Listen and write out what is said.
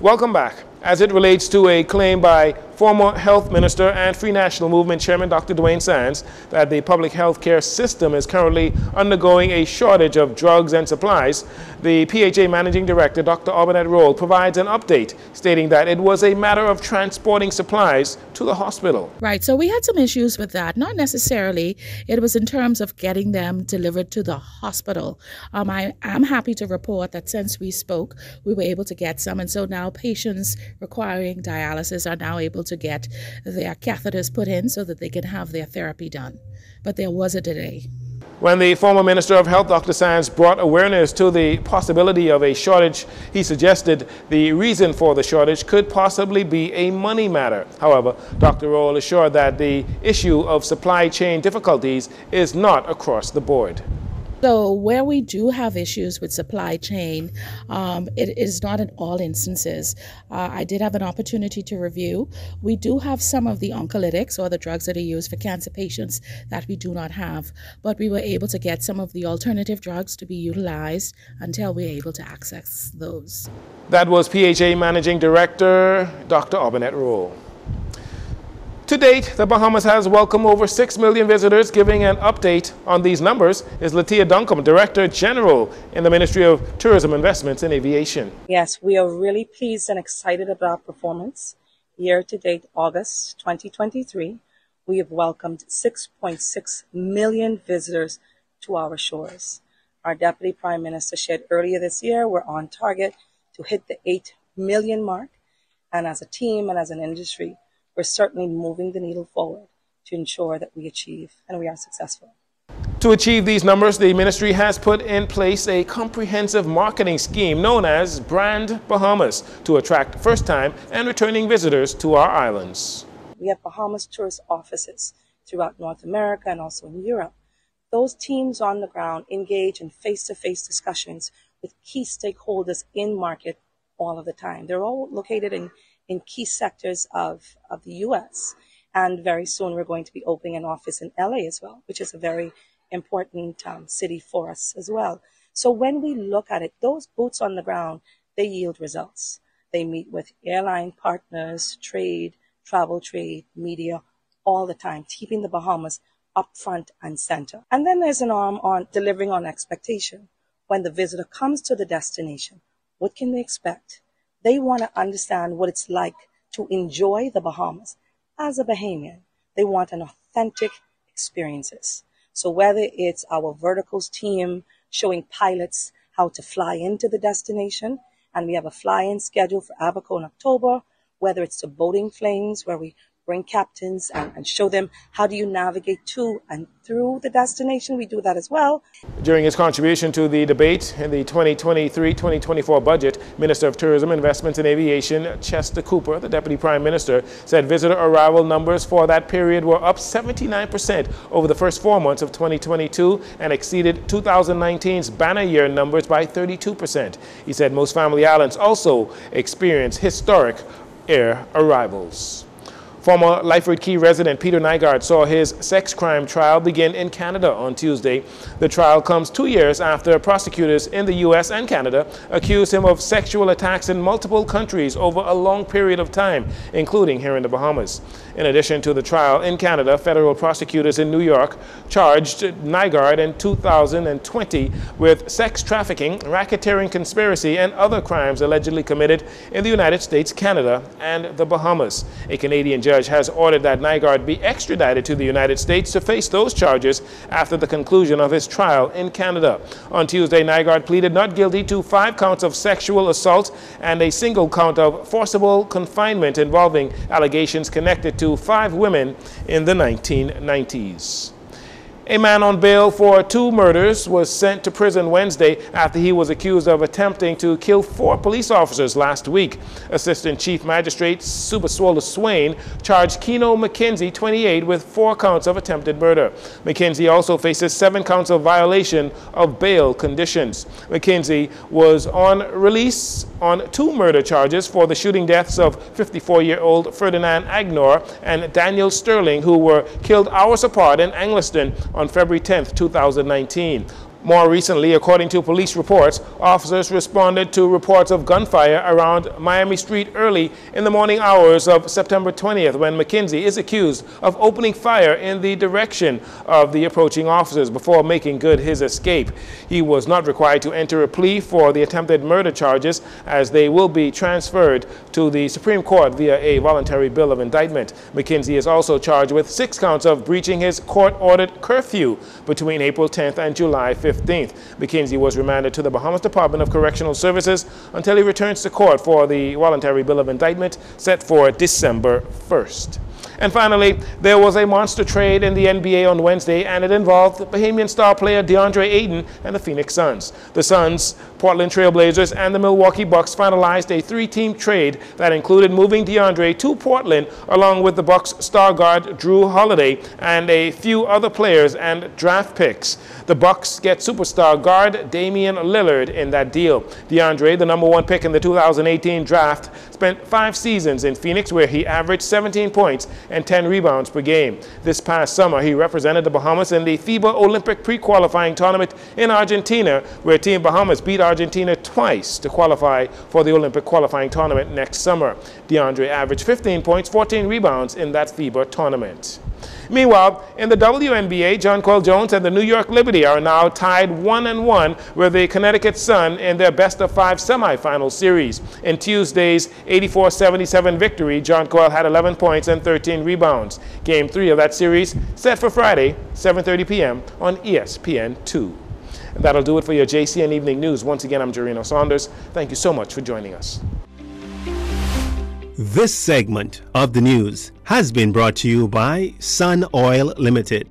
Welcome back. As it relates to a claim by former Health Minister and Free National Movement Chairman Dr. Dwayne Sands that the public health care system is currently undergoing a shortage of drugs and supplies, the PHA Managing Director, Dr. Albinette Roll, provides an update stating that it was a matter of transporting supplies to the hospital. Right, so we had some issues with that. Not necessarily. It was in terms of getting them delivered to the hospital. I am happy to report that since we spoke, we were able to get some, and so now patients requiring dialysis are now able to get their catheters put in so that they can have their therapy done. But there was a delay. When the former Minister of Health, Dr. Sands, brought awareness to the possibility of a shortage, he suggested the reason for the shortage could possibly be a money matter. However, Dr. Roll assured that the issue of supply chain difficulties is not across the board. So where we do have issues with supply chain, it is not in all instances. I did have an opportunity to review. We do have some of the oncolytics, or the drugs that are used for cancer patients, that we do not have, but we were able to get some of the alternative drugs to be utilized until we are able to access those. That was PHA Managing Director Dr. Albinette Roll. To date, the Bahamas has welcomed over 6 million visitors. Giving an update on these numbers is Latia Duncombe, Director General in the Ministry of Tourism, Investments and Aviation. Yes, we are really pleased and excited about our performance. Year to date, August 2023, we have welcomed 6.6 million visitors to our shores. Our Deputy Prime Minister shared earlier this year we're on target to hit the 8 million mark. And as a team and as an industry, we're certainly moving the needle forward to ensure that we achieve and we are successful. To achieve these numbers, the ministry has put in place a comprehensive marketing scheme known as Brand Bahamas to attract first-time and returning visitors to our islands. We have Bahamas tourist offices throughout North America and also in Europe. Those teams on the ground engage in face-to-face discussions with key stakeholders in market all of the time. They're all located in key sectors of the U.S. And very soon we're going to be opening an office in LA as well, which is a very important city for us as well. So when we look at it, those boots on the ground, they yield results. They meet with airline partners, trade, travel trade, media, all the time, keeping the Bahamas up front and center. And then there's an arm on delivering on expectation. When the visitor comes to the destination, what can they expect? They want to understand what it's like to enjoy the Bahamas. As a Bahamian, they want an authentic experiences. So whether it's our verticals team showing pilots how to fly into the destination, and we have a fly-in schedule for Abaco in October, whether it's the boating flames where we bring captains and show them how do you navigate to and through the destination. We do that as well. During his contribution to the debate in the 2023-2024 budget, Minister of Tourism, Investments and Aviation, Chester Cooper, the Deputy Prime Minister, said visitor arrival numbers for that period were up 79% over the first 4 months of 2022 and exceeded 2019's banner year numbers by 32%. He said most family islands also experience historic air arrivals. Former Lyford Key resident Peter Nyard saw his sex crime trial begin in Canada on Tuesday. The trial comes 2 years after prosecutors in the U.S. and Canada accused him of sexual attacks in multiple countries over a long period of time, including here in the Bahamas. In addition to the trial in Canada, federal prosecutors in New York charged Nyard in 2020 with sex trafficking, racketeering conspiracy, and other crimes allegedly committed in the United States, Canada, and the Bahamas. A Canadian judge has ordered that Nyard be extradited to the United States to face those charges after the conclusion of his trial in Canada. On Tuesday, Nyard pleaded not guilty to 5 counts of sexual assault and a single count of forcible confinement involving allegations connected to 5 women in the 1990s. A man on bail for 2 murders was sent to prison Wednesday after he was accused of attempting to kill 4 police officers last week. Assistant Chief Magistrate Subaswola Swain charged Kino McKenzie, 28, with 4 counts of attempted murder. McKenzie also faces 7 counts of violation of bail conditions. McKenzie was on release on 2 murder charges for the shooting deaths of 54-year-old Ferdinand Agnor and Daniel Sterling, who were killed hours apart in Angliston on February 10, 2019. More recently, according to police reports, officers responded to reports of gunfire around Miami Street early in the morning hours of September 20th when McKenzie is accused of opening fire in the direction of the approaching officers before making good his escape. He was not required to enter a plea for the attempted murder charges, as they will be transferred to the Supreme Court via a voluntary bill of indictment. McKenzie is also charged with 6 counts of breaching his court-ordered curfew between April 10th and July 15th. McKenzie was remanded to the Bahamas Department of Correctional Services until he returns to court for the voluntary bill of indictment set for December 1st. And finally, there was a monster trade in the NBA on Wednesday, and it involved Bahamian star player DeAndre Ayton and the Phoenix Suns. The Suns, Portland Trail Blazers, and the Milwaukee Bucks finalized a 3-team trade that included moving DeAndre to Portland along with the Bucks star guard Drew Holiday and a few other players and draft picks. The Bucks get superstar guard Damian Lillard in that deal. DeAndre, the #1 pick in the 2018 draft, spent 5 seasons in Phoenix where he averaged 17 points and 10 rebounds per game. This past summer, he represented the Bahamas in the FIBA Olympic pre-qualifying tournament in Argentina, where Team Bahamas beat Argentina twice to qualify for the Olympic qualifying tournament next summer. DeAndre averaged 15 points, 14 rebounds in that FIBA tournament. Meanwhile, in the WNBA, Jonquel Jones and the New York Liberty are now tied 1-1 with the Connecticut Sun in their best-of-5 semifinal series. In Tuesday's 84-77 victory, Jonquel had 11 points and 13 rebounds. Game 3 of that series set for Friday, 7:30 p.m. on ESPN2. And that'll do it for your JCN Evening News. Once again, I'm Jarino Saunders. Thank you so much for joining us. This segment of the news has been brought to you by Sun Oil Limited.